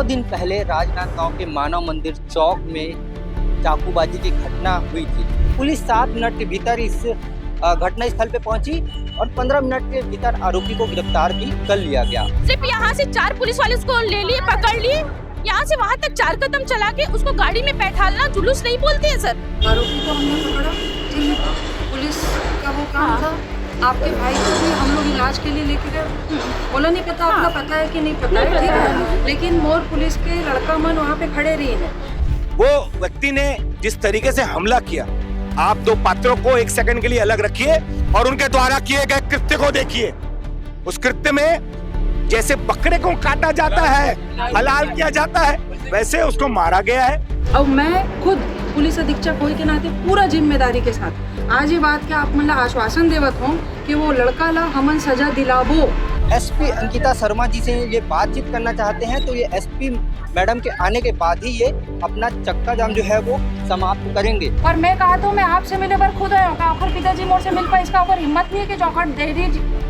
दिन पहले राजनांदगांव के मानव मंदिर चौक में चाकूबाजी की घटना हुई थी। पुलिस 7 मिनट के भीतर इस घटना स्थल पे पहुंची और 15 मिनट के भीतर आरोपी को गिरफ्तार भी कर लिया गया। सिर्फ यहाँ से 4 पुलिस वाले उसको ले लिए, पकड़ लिए, यहाँ से वहाँ तक 4 कदम चला के उसको गाड़ी में बैठालना जुलूस नहीं बोलते हैं सर। आरोपी को हमने पकड़ा, ठीक है, पुलिस का वो काम था। आपके भाई को भी हम लोग इलाज के लिए लेके गए, बोला नहीं पता आपका पता है कि नहीं पता है, ठीक है, लेकिन मोर पुलिस के लड़का मन वहाँ पे खड़े रहे हैं। वो व्यक्ति ने जिस तरीके से हमला किया, आप दो पात्रों को एक सेकंड के लिए अलग रखिए और उनके द्वारा किए गए कृत्य को देखिए। उस कृत्य में जैसे बकरे को काटा जाता है, हलाल किया जाता है, वैसे उसको मारा गया है। और मैं खुद पुलिस अधीक्षक होने के नाते पूरा जिम्मेदारी के साथ आज ये बात के आप मतलब आश्वासन देवत हो कि वो लड़का ला हमन सजा दिलाबो। एसपी अंकिता शर्मा जी से ये बातचीत करना चाहते हैं तो ये एसपी मैडम के आने के बाद ही ये अपना चक्का जाम जो है वो समाप्त करेंगे। और मैं कहा तो मैं आपसे मिले पर खुद आया आखिर पिताजी मोर से मिल पाए, इसका ऊपर हिम्मत नहीं है कि चौखट देरी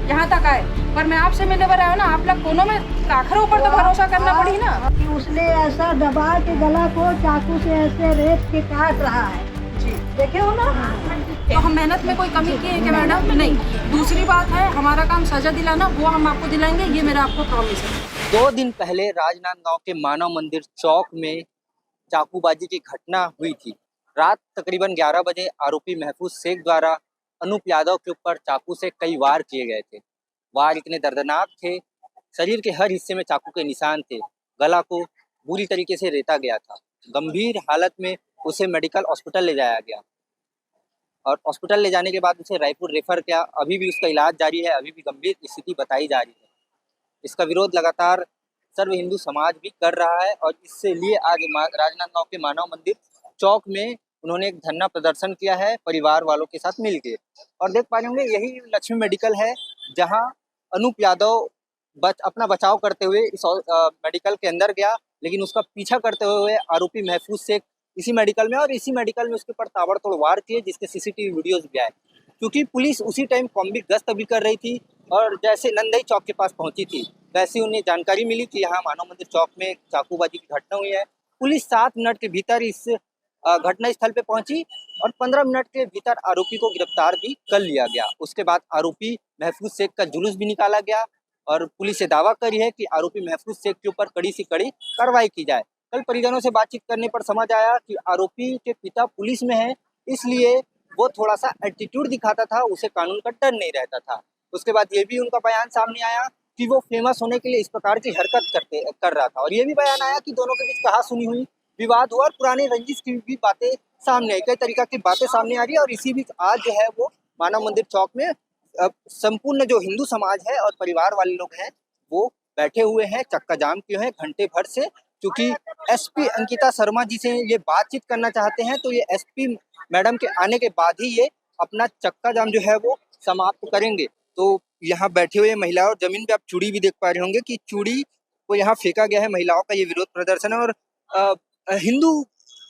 यहाँ तक आए, पर मैं आपसे मिले पर आया ना, आप लोग कोनों में आखिर ऊपर तो भरोसा करना पड़ी ना कि उसने ऐसा दबा के गला को चाकू से ऐसे रेत के काट रहा है। जी देखे हो ना, तो हम मेहनत में कोई कमी की है कि मैडम? नहीं। दूसरी बात है, हमारा काम सजा दिलाना, वो हम आपको दिलाएंगे, ये मेरा आपको प्रॉमिस है। 2 दिन पहले राजनांदगांव के मानव मंदिर चौक में चाकूबाजी की घटना हुई थी। रात तकरीबन 11 बजे आरोपी महफूज शेख द्वारा अनूप यादव के ऊपर चाकू से कई वार किए गए थे। वार इतने दर्दनाक थे, शरीर के हर हिस्से में चाकू के निशान थे, गला को बुरी तरीके से रेता गया था। गंभीर हालत में उसे मेडिकल हॉस्पिटल ले जाया गया और हॉस्पिटल ले जाने के बाद उसे रायपुर रेफर किया। अभी भी उसका इलाज जारी है, अभी भी गंभीर स्थिति बताई जा रही है। इसका विरोध लगातार सर्व हिंदू समाज भी कर रहा है और इससे लिए आज राजनांदगांव के मानव मंदिर चौक में उन्होंने एक धरना प्रदर्शन किया है परिवार वालों के साथ मिलके। और देख पा रहे होंगे यही लक्ष्मी मेडिकल है जहां अनूप यादव अपना बचाव करते हुए इस मेडिकल के अंदर गया, लेकिन उसका पीछा करते हुए आरोपी महफूज शेख इसी मेडिकल में और इसी मेडिकल में उसके ऊपर ताबड़तोड़ वार किए, जिसके सीसीटीवी वीडियोस भी आए। क्योंकि पुलिस उसी टाइम कॉम्बिक गश्त भी कर रही थी और जैसे नंदई चौक के पास पहुंची थी वैसे उन्हें जानकारी मिली कि यहाँ मानव मंदिर चौक में चाकूबाजी की घटना हुई है। पुलिस 7 मिनट के भीतर इस घटना स्थल पे पहुंची और 15 मिनट के भीतर आरोपी को गिरफ्तार भी कर लिया गया। उसके बाद आरोपी महफूज शेख का जुलूस भी निकाला गया और पुलिस से दावा करी है कि आरोपी महफूज शेख के ऊपर कड़ी से कड़ी कार्रवाई की जाए। कल परिजनों से बातचीत करने पर समझ आया कि आरोपी के पिता पुलिस में है, इसलिए वो थोड़ा सा एटीट्यूड दिखाता था, उसे कानून का डर नहीं रहता था। उसके बाद ये भी उनका बयान सामने आया कि वो फेमस होने के लिए इस प्रकार की हरकत कर रहा था। और ये भी बयान आया कि दोनों के बीच कहा सुनी हुई विवाद हुआ और पुराने रंजिश की भी बातें सामने आई, कई तरीका की बातें सामने आ रही है। और इसी बीच आज जो है वो मानव मंदिर चौक में संपूर्ण जो हिंदू समाज है और परिवार वाले लोग हैं वो बैठे हुए हैं, चक्का जाम किए हैं घंटे भर से। क्योंकि एसपी अंकिता शर्मा जी से ये बातचीत करना चाहते हैं तो ये एसपी मैडम के आने के बाद ही ये अपना चक्का जाम जो है वो समाप्त करेंगे। तो यहाँ बैठे हुए महिलाओं और जमीन पे आप चूड़ी भी देख पा रहे होंगे कि चूड़ी को यहाँ फेंका गया है। महिलाओं का ये विरोध प्रदर्शन है और हिंदू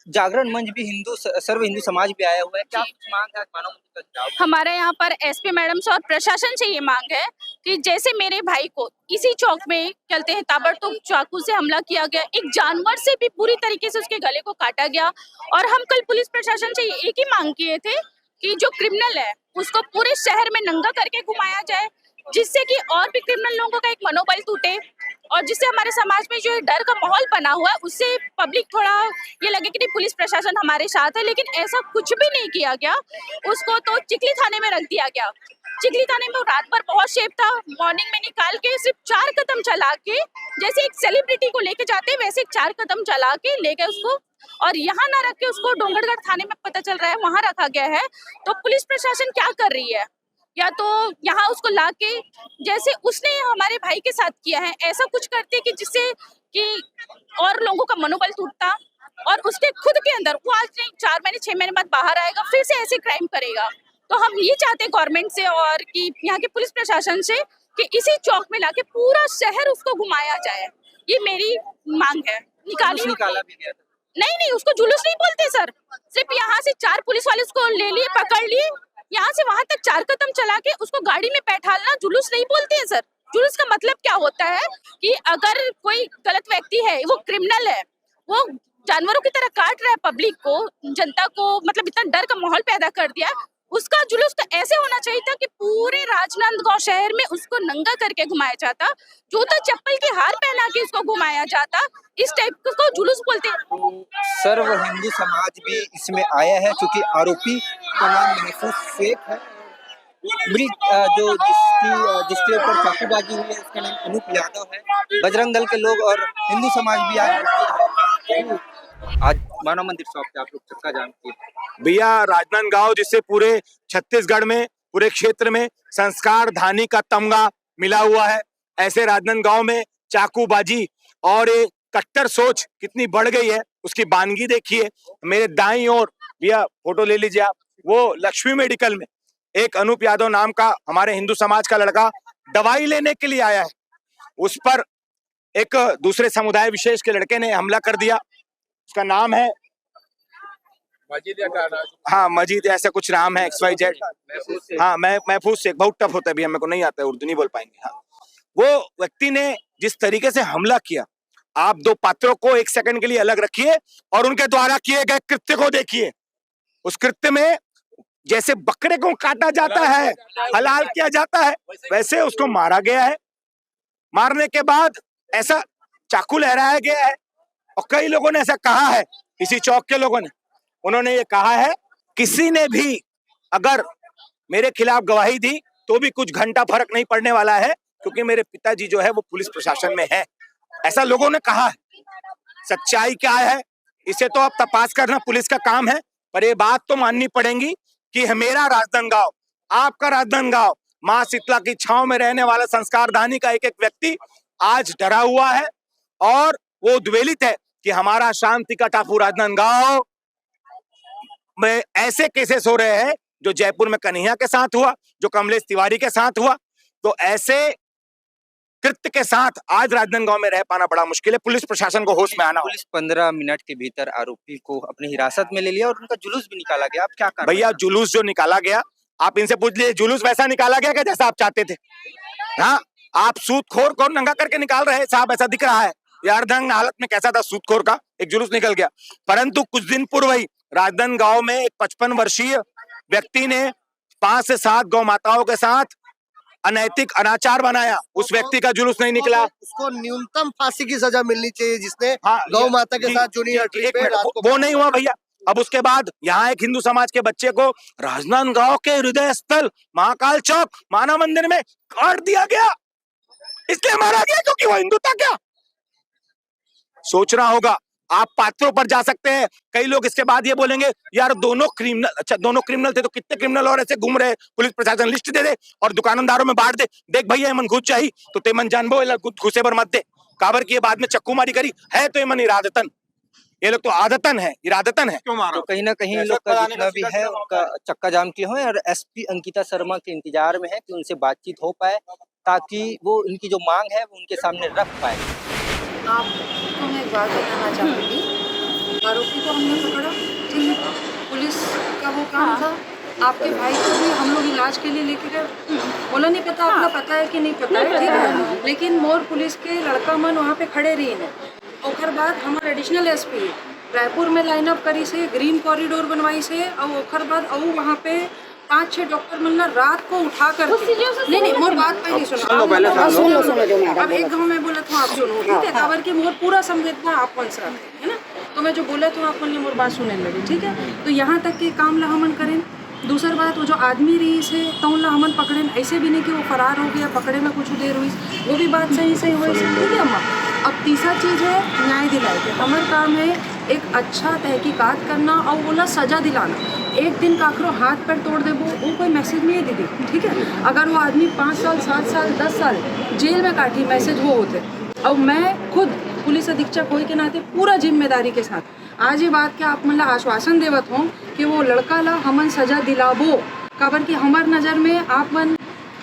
जागरण मंच भी सर्व हिंदू समाज भी आया हुआ है। क्या मांग है मानव मंदिर का? हमारे यहाँ पर एसपी मैडम से और प्रशासन से ये मांग है कि जैसे मेरे भाई को इसी चौक में चलते हैं ताबड़तोड़ चाकू से हमला किया गया, एक जानवर से भी पूरी तरीके से उसके गले को काटा गया। और हम कल पुलिस प्रशासन से एक ही मांग किए थे कि जो क्रिमिनल है उसको पूरे शहर में नंगा करके घुमाया जाए, जिससे कि और भी क्रिमिनल लोगों का एक मनोबल टूटे और जिससे हमारे समाज में जो डर का माहौल बना हुआ है उससे पब्लिक थोड़ा ये लगे कि नहीं पुलिस प्रशासन हमारे साथ है। लेकिन ऐसा कुछ भी नहीं किया गया, उसको तो चिखली थाने में रख दिया गया। चिखली थाने में रात भर बहुत सेफ था, मॉर्निंग में निकाल के सिर्फ 4 कदम चला के, जैसे एक सेलिब्रिटी को लेके जाते वैसे 4 कदम चला के ले गए उसको और यहाँ ना रख के उसको डोंगरगढ़ थाने में पता चल रहा है वहां रखा गया है। तो पुलिस प्रशासन क्या कर रही है? या तो यहाँ उसको लाके जैसे उसने हमारे भाई के साथ किया है ऐसा कुछ करते कि जिससे कि और लोगों का मनोबल टूटता और उसके खुद के अंदर वो आज नहीं 4 महीने 6 महीने बाद बाहर आएगा फिर से ऐसे क्राइम करेगा। तो हम ये चाहते हैं गवर्नमेंट से और कि यहाँ के पुलिस प्रशासन से कि इसी चौक में लाके पूरा शहर उसको घुमाया जाए। ये मेरी मांग है। निकाला भी गया था। नहीं, उसको जुलूस नहीं बोलते सर। सिर्फ यहाँ से 4 पुलिस वाले उसको ले लिए, पकड़ लिए, यहाँ से वहाँ तक 4 कदम चला के उसको गाड़ी में बैठालना जुलूस नहीं बोलते हैं सर। जुलूस का मतलब क्या होता है कि अगर कोई गलत व्यक्ति है, वो क्रिमिनल है, वो जानवरों की तरह काट रहा है पब्लिक को, जनता को, मतलब इतना डर का माहौल पैदा कर दिया, उसका जुलूस तो ऐसे होना चाहिए था कि पूरे राजनांदगांव शहर में उसको नंगा करके घुमाया जाता, जूता चप्पल के हार पहना के उसको घुमाया जाता। इस टाइप को जुलूस बोलते हैं। सर्व हिंदू समाज भी इसमें आया है क्योंकि आरोपी का नाम महफूज शेख है। मृत जो जिसके ऊपर चाकूबाजी हुई है उसका नाम अनूप यादव है। बजरंग दल के लोग और हिंदू समाज भी आज मौजूद है। आज मानव मंदिर चौक पे आप लोग चक्का जाम किए। भैया राजनांदगांव जिससे पूरे छत्तीसगढ़ में पूरे क्षेत्र में संस्कार धानी का तमगा मिला हुआ है, ऐसे राजनांदगांव में चाकूबाजी और एक कट्टर सोच कितनी बढ़ गई है उसकी बानगी देखिए। मेरे दाईं ओर भैया फोटो ले लीजिए आप, वो लक्ष्मी मेडिकल में एक अनूप यादव नाम का हमारे हिंदू समाज का लड़का दवाई लेने के लिए आया है, उस पर एक दूसरे समुदाय विशेष के लड़के ने हमला कर दिया। उसका नाम है मजीद या क्या नाम? हाँ मजीद ऐसा कुछ नाम है, XYZ। हाँ मैं महफूज शेख, बहुत टफ होता है भैया, मेरे को नहीं आता है उर्दू, नहीं बोल पाएंगे। हाँ वो व्यक्ति ने जिस तरीके से हमला किया, आप दो पात्रों को एक सेकंड के लिए अलग रखिए और उनके द्वारा किए गए कृत्य को देखिए। उस कृत्य में जैसे बकरे को काटा जाता है, हलाल किया जाता है, वैसे उसको मारा गया है। मारने के बाद ऐसा चाकू लहराया गया है और कई लोगों ने ऐसा कहा है, इसी चौक के लोगों ने, उन्होंने ये कहा है किसी ने भी अगर मेरे खिलाफ गवाही दी तो भी कुछ घंटा फर्क नहीं पड़ने वाला है क्योंकि मेरे पिताजी जो है वो पुलिस प्रशासन में है, ऐसा लोगों ने कहा है। सच्चाई क्या है इसे तो अब तपास करना पुलिस का काम है, पर ये बात तो माननी पड़ेगी कि मेरा राजनांदगांव, आपका राजनांदगांव, माँ शीतला की छांव में रहने वाला संस्कारधानी का एक एक व्यक्ति आज डरा हुआ है और वो उद्वेलित है कि हमारा शांति का टापू राजनांदगांव में ऐसे केसेस हो रहे हैं जो जयपुर में कन्हैया के साथ हुआ, जो कमलेश तिवारी के साथ हुआ, तो ऐसे कृत्य के साथ आज राजनांदगांव में रह पाना बड़ा मुश्किल है। पुलिस प्रशासन को होश में आना। पुलिस 15 मिनट के भीतर आरोपी को अपनी हिरासत में ले लिया और उनका जुलूस भी निकाला गया। आप क्या कर भैया जुलूस जो निकाला गया, आप इनसे पूछ लीजिए जुलूस वैसा निकाला गया क्या जैसा आप चाहते थे? हाँ आप सूदखोर को नंगा करके निकाल रहे हैं साहब, ऐसा दिख रहा है। यार दंग हालत में कैसा था सूदखोर का, एक जुलूस निकल गया। परंतु कुछ दिन पूर्व ही राजनांदगांव में एक 55 वर्षीय व्यक्ति ने 5 से 7 गौ माताओं के साथ अनैतिक अनाचार बनाया, उस व्यक्ति का जुलूस नहीं निकला। उसको न्यूनतम फांसी की सजा मिलनी चाहिए जिसने हाँ, गौ माता के साथ जूनियर ट्री पे रात को वो नहीं हुआ भैया। अब उसके बाद यहाँ एक हिंदू समाज के बच्चे को राजनांदगांव के हृदय स्थल महाकाल चौक मानव मंदिर में काट दिया गया, इसलिए मारा गया क्योंकि वो हिंदू था क्या? सोचना होगा। आप पात्रों पर जा सकते हैं, कई लोग इसके बाद ये बोलेंगे यार दोनों क्रिमिनल, अच्छा दोनों क्रिमिनल थे तो कितने क्रिमिनल और ऐसे घूम रहे, पुलिस प्रशासन लिस्ट दे दे और दुकानदारों में बांट दे, देख भैया एमन घुस चाहिए तो तेमन जानबो घुसे पर मत दे, काबर की बाद में चक्कू मारी करी है तो एमन इरादतन, ये लोग तो आदतन है, इरादतन है। तो कहीं ना कहीं लोग का जितना भी है उनका चक्का जाम किए हुए और SP अंकिता शर्मा के इंतजार में है कि उनसे बातचीत हो पाए ताकि वो इनकी जो मांग है वो उनके सामने रख पाए। आपको मैं एक बात बताना चाहूँगी, आरोपी को हमने पकड़ा, ठीक है, पुलिस का वो काम था, आपके भाई को भी हम लोग इलाज के लिए लेके गए, बोला नहीं पता आपका पता है कि नहीं पता है, ठीक है, लेकिन मोर पुलिस के लड़का मन वहाँ पे खड़े रही है। ओकर बाद हमारे एडिशनल SP रायपुर में लाइनअप करी से, ग्रीन कॉरिडोर बनवाई से, और ओकर बाद और वहाँ पे 5-6 डॉक्टर मन रात को उठा कर नहीं मोर बात पहले सुनो, अब एक गांव में बोला था आप सुनो, ठीक है, काबर की मोर पूरा संवेदना आप मन से है ना, तो मैं जो बोला तो आप मन ने मोर बात सुनने लगे, ठीक है। तो यहाँ तक के काम ला हमन करें। दूसर बात, वो जो आदमी रही से तौन ला हमन पकड़ें, ऐसे भी नहीं कि वो फरार हो गया, पकड़े में कुछ देर हुई, वो भी बात सही हो, ठीक है अम्मा। अब तीसरा चीज़ है न्याय दिलाए के, हमारा काम है एक अच्छा तहकीकात करना और बोला सजा दिलाना। एक दिन काकरो हाथ पैर तोड़ दे वो कोई मैसेज नहीं है दीदी, ठीक है। अगर वो आदमी 5 साल 7 साल 10 साल जेल में काटी, मैसेज वो होते। और मैं खुद पुलिस अधीक्षक होने के नाते पूरा जिम्मेदारी के साथ आज ये बात के आप मतलब आश्वासन देवत हों कि वो लड़का ला हमन सजा दिलाबो, काबर कि हमार नज़र में आप मन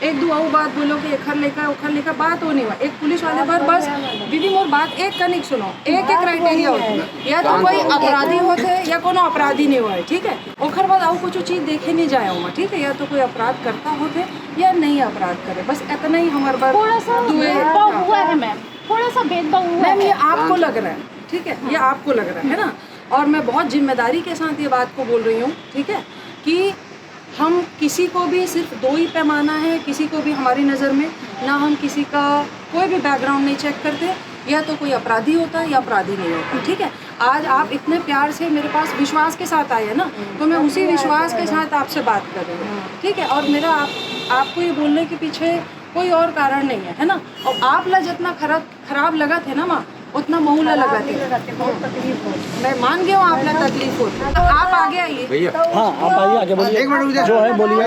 एक दुआऊ बात बोलो कि एखर लेकर बात होने हुआ। एक पुलिस वाले पर बस दीदी मोर बात एक कनिक सुनो, एक क्राइटेरिया होती है, या तो कोई अपराधी होते या कोनो अपराधी नहीं हुआ है, ठीक है। ओखर बाद आऊ कुछ चीज़ देखे नहीं जाए हुआ, ठीक है, या तो कोई अपराध करता होते या नहीं अपराध करे, बस इतना ही हमारे बार थोड़ा सा भेदभाव हुआ है मैम, थोड़ा सा भेदभाव हुआ मैम, है। ये आपको लग रहा है, ठीक है, ये आपको लग रहा है ना। और मैं बहुत जिम्मेदारी के साथ ये बात को बोल रही हूँ, ठीक है, कि हम किसी को भी सिर्फ दो ही पैमाना है, किसी को भी हमारी नज़र में ना हम किसी का कोई भी बैकग्राउंड नहीं चेक करते, या तो कोई अपराधी होता है या अपराधी नहीं होता, ठीक है। आज आप इतने प्यार से मेरे पास विश्वास के साथ आए हैं ना, तो मैं उसी विश्वास के साथ आपसे बात कर रही हूँ, ठीक है। और मेरा आपको ये बोलने के पीछे कोई और कारण नहीं है ना। और आप ला जितना खराब लगा थे ना माँ, उतना मऊला लगा थे, मैं मान गया हूँ आप ला तकलीफ हो। आप आगे आइए। हाँ आप आइए, आगे बोलिए, जो है बोलिए।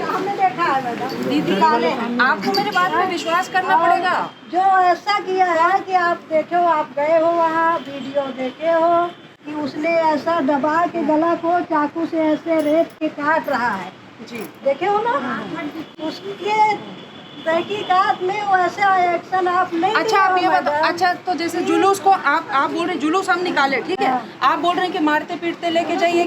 हमने देखा है मैडम, दीदी आपको मेरे बात में विश्वास करना पड़ेगा। जो ऐसा किया है कि आप देखो, आप गए हो वहाँ, वीडियो देखे हो कि उसने ऐसा दबा के गला को चाकू से ऐसे रेत के काट रहा है जी, देखे हो ना। उसके तहकीकात में वैसा एक्शन आप नहीं अच्छा आप ये बताओ, अच्छा तो जैसे जुलूस को आप बोल रहे जुलूस हम निकाले, ठीक है, आप बोल रहे हैं कि मारते पीटते लेके जाइए, ये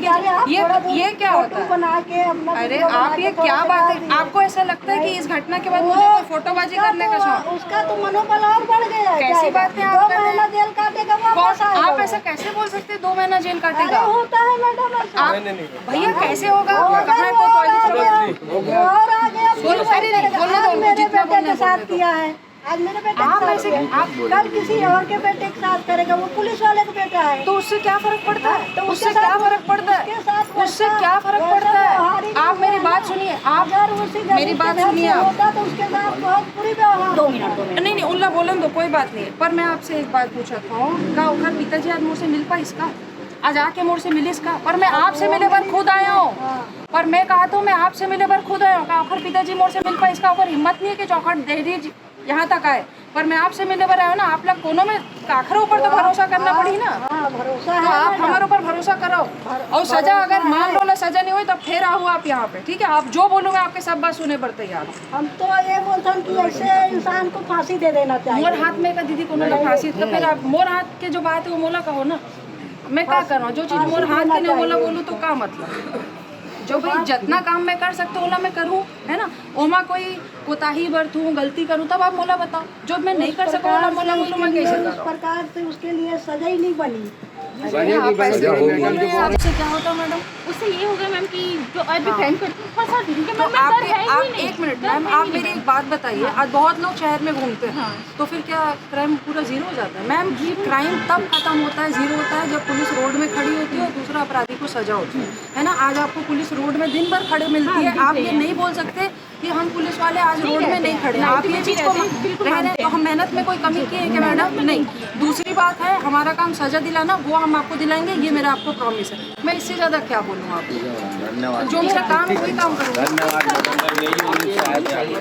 क्या होता है? बना के अपना अरे आप ये क्या बात है, आपको ऐसा लगता है कि इस घटना के बाद मुझे कोई फोटोबाजी करने का शौक? उसका तो मनोबल और बढ़ गया है। कैसी बात है, 2 महीना जेल काटेगा वापस आएगा। आप ऐसा कैसे बोल सकते हैं 2 महीना जेल काटेगा? होता है मैडम ऐसा। आप भैया कैसे होगा? कहाँ है कोई टॉयलेट? और आगे अब बोलो, अरे नहीं, बोलने दो, मेरे जितना बेटे बोलना के है साथ बोलने दो। किया है, आज मेरे बेटे आप के ऐसे साथ आप कल किसी और के बेटे के साथ करेगा, वो पुलिस वाले का बेटा है। तो उससे क्या फर्क पड़ता है? तो उससे क्या फर्क पड़ता है? उसके साथ उससे क्या फर्क पड़ता है? आप मेरी बात सुनिए, आप मेरी बात सुनिए। आप होता तो उसके साथ बहुत बुरी व्यवहार। 2 मिनट नहीं उल्ला बोलन दो, कोई बात नहीं है। पर मैं आपसे एक बात पूछा था, का ओखर पिताजी आज मुझसे मिल पाई इसका? आज आके मुझसे मिली इसका? पर मैं आपसे मिले बार खुद आया हूँ, पर मैं कहा तो मैं आपसे मिले बार खुद आया हूँ। का ओखर पिताजी मुझसे मिल पाई इसका? ओखर हिम्मत नहीं है कि चौखट दहलीज यहाँ तक आए, पर मैं आपसे मिले बार आया हूँ ना। आप लोग कोनो में काखरे ऊपर तो भरोसा करना पड़ी ना। भरोसा तो आप हमारे ऊपर भरोसा करो, और सजा अगर मान लो ना सजा नहीं हुई तब फिर आओ आप यहाँ पे, ठीक है। आप जो बोलोगे आपके सब बात सुने पर तैयार हूँ। हम तो ये बोलते हैं कि ऐसे इंसान को फांसी दे देना चाहिए। मोर हाथ में का दीदी को ना फांसी, तो फिर आप मोर हाथ के जो बात है वो मोला कहो ना। मैं क्या कर रहा हूँ, जो चीज़ मोर हाथ के नहीं मोला बोलूँ तो क्या मतलब? जो भाई जितना काम मैं कर सकता हूँ ओला मैं करूँ, है ना। ओमा कोई कोताही बरतूँ, गलती करूँ तब आप मोला बताओ। जो मैं नहीं कर सकूँ ओला मोला बोलूँ, मैं कैसे उस करूँ? प्रकार से उसके लिए सजा ही नहीं बनी। आपसे क्या होता मैडम? उससे ये हो गया मैम कि जो अभी क्राइम करते हैं फंसा दी, उनके तो मन में डर है ही आप नहीं। एक मिनट डर मैम, है आप ही मेरी नहीं। एक बात बताइए। आज बहुत लोग शहर में घूमते हैं, हाँ। तो फिर क्या क्राइम पूरा जीरो हो जाता है? मैम क्राइम तब खत्म होता है, जीरो होता है, जब पुलिस रोड में खड़ी होती है और दूसरा अपराधी को सजा होती है ना। आज आपको पुलिस रोड में दिन भर खड़े मिलती है, आप ये नहीं बोल सकते कि हम पुलिस वाले आज रोड में नहीं खड़े। आप ये चीज़ को रह रहे हैं, तो हम मेहनत में कोई कमी की है क्या मैडम? नहीं। दूसरी बात है, हमारा काम सजा दिलाना, वो हम आपको दिलाएंगे, ये मेरा आपको प्रॉमिस है। मैं इससे ज़्यादा क्या बोलूँ आपको? जो मेरा काम है वही काम करूँगा।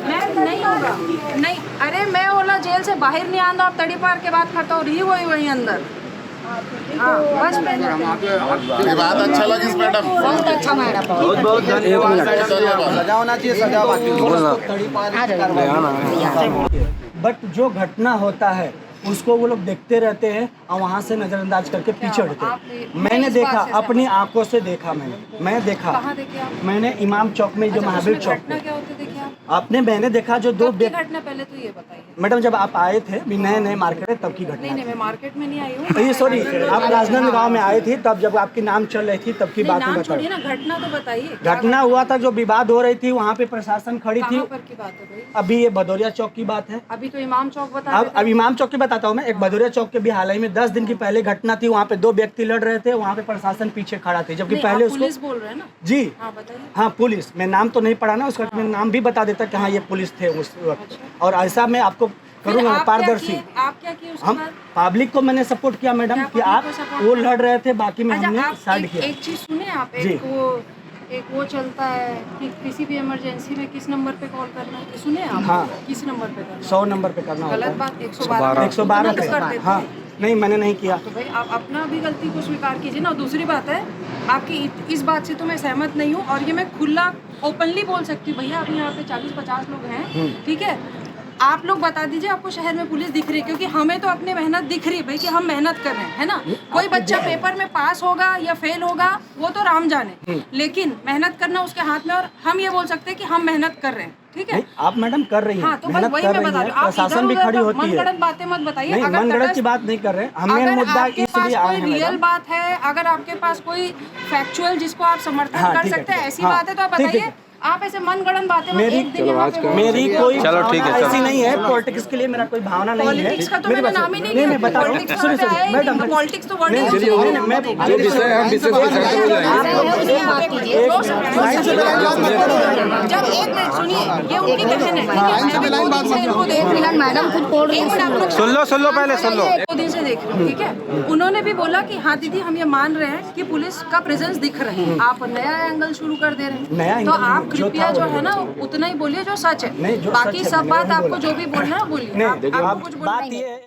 मैम नहीं होगा, नहीं। अरे मैं ओला जेल से बाहर नहीं आंदा, आप तड़ी पार के बात करता हूँ, रही वही अंदर। हाँ बस मैं ये बात अच्छा लगी मैडम, बहुत अच्छा मैडम। बहुत धन्यवाद। सजा होना चाहिए, सजा बट जो घटना होता है उसको वो लोग देखते रहते हैं और वहाँ से नज़रअंदाज करके पीछे हटते हैं। मैंने देखा, अपनी आंखों से देखा, मैं देखा। कहाँ देखे आप? मैंने इमाम चौक में, जो महावीर चौक घटना पे। क्या होती देखे आप? आपने, मैंने देखा जो 2 कब की घटना, पहले तो ये बताइए। मैडम जब आप आए थे भी नए मार्केट है तब की घटना नहीं मैं मार्केट में नहीं आई हूँ। ये सॉरी, आप राजनांद गांव में आए थे तब जब आपकी नाम चल रही थी तब की बात में नाम बताइए। छोड़िए ना, घटना तो बताइए। घटना हुआ था, जो विवाद हो रही थी वहाँ पे प्रशासन खड़ी थी। कहाँ पर की बात है भाई? अभी ये भदौरिया चौक की बात है। अभी तो इमाम चौक बता अब इमाम चौक की बताता हूँ मैं। एक भदौरिया चौक के भी हाल ही में 10 दिन की पहले घटना थी, वहाँ पे 2 व्यक्ति लड़ रहे थे, वहाँ पे प्रशासन पीछे खड़ा थे, जबकि पहले उसको पुलिस बोल रहे हैं ना। जी हाँ बताइए। हाँ पुलिस, मैं नाम तो नहीं पढ़ा ना उसका, मैं नाम भी बता देता कि हाँ ये पुलिस थे उस वक्त। और ऐसा मैं आपको करूँगा पारदर्शी। आप क्या किए उसके हम बाद? पब्लिक को मैंने सपोर्ट किया मैडम, क्या कि public आप को support वो किया? लड़ रहे थे, बाकी में अच्छा, हमने आप साइड किया। एक चीज सुने आप, जी। एक वो चलता है कि किसी भी इमरजेंसी में किस नंबर पे कॉल करना है, सुने आप? हाँ। किस नंबर पे करना है? 100 नंबर पे करना होता गलत है। बात 112 112 पे, कर देते हाँ। हैं। नहीं मैंने नहीं किया। तो भाई आप अपना भी गलती को स्वीकार कीजिए ना। दूसरी बात है आपकी इस बात से तो मैं सहमत नहीं हूँ, और ये मैं खुला ओपनली बोल सकती हूँ। भैया अभी यहाँ पे 40-50 लोग हैं, ठीक है, आप लोग बता दीजिए आपको शहर में पुलिस दिख रही है, क्योंकि हमें तो अपनी मेहनत दिख रही है भाई कि हम मेहनत कर रहे हैं, है ना। कोई बच्चा पेपर में पास होगा या फेल होगा वो तो राम जाने, लेकिन मेहनत करना उसके हाथ में, और हम ये बोल सकते हैं कि हम मेहनत कर रहे हैं, ठीक है। आप मैडम कर रही हैं, हाँ, तो मेहनत वही कर मैं रही बता हैं, रही हूँ। आप प्रशासन भी इधर-उधर खड़ी होती है। मनगढ़ंत बातें मत बताइए। नहीं अगर मनगढ़ंत तटस्थ- की बात नहीं कर रहे, हम मेन अगर मुद्दा आपके पास इसलिए आए कोई हैं रियल मैडम। बात है, अगर आपके पास कोई फैक्चुअल जिसको आप समर्थन हाँ, कर ठीक है, सकते हैं, ठीक है। ऐसी हाँ, बात है तो आप ठीक है। बताइए। आप ऐसे मनगढ़ंत बातें मत मेरी एक दिन यहाँ पे बोल मेरी दीजिए। कोई चलो, ठीक है, भावना चलो। ऐसी नहीं है, पॉलिटिक्स के लिए मेरा कोई भावना नहीं है। पॉलिटिक्स का तो मेरी मैंने बात नाम ही नहीं नहीं लिया। बता रहा हूँ। पॉलिटिक्स सुनिए, कहाँ पे सुनिए, आए? मैडम पॉलिटिक्स तो वर्ड ही नहीं, यूज नहीं, होता नहीं, है। मैं जो विषय है हम विषय पर सेंटर हो जाएंगे। जब एक मिनट सुनिए, ये उनकी बहन है, मैं भी 2 दिन से इनको देख रही हूँ। मैडम खुद बोल रही है। सुन लो पहले सुन लो। 2 दिन से देख रही हूँ, ठीक है। उन्होंने भी बोला कि हाँ दीदी हम ये मान रहे हैं कि पुलिस का प्रेजेंस दिख रहा है, आप नया एंगल शुरू कर दे रहे नया हैं, तो एंगल आप नहीं, जो कृपया था जो वो है ना उतना ही बोलिए जो सच है। नहीं, जो बाकी सच है, सब मैंने बात वही आपको बोला। जो भी बोलना है बोलिए। नहीं आपको देखिए, कुछ बोलना बात नहीं ये है। है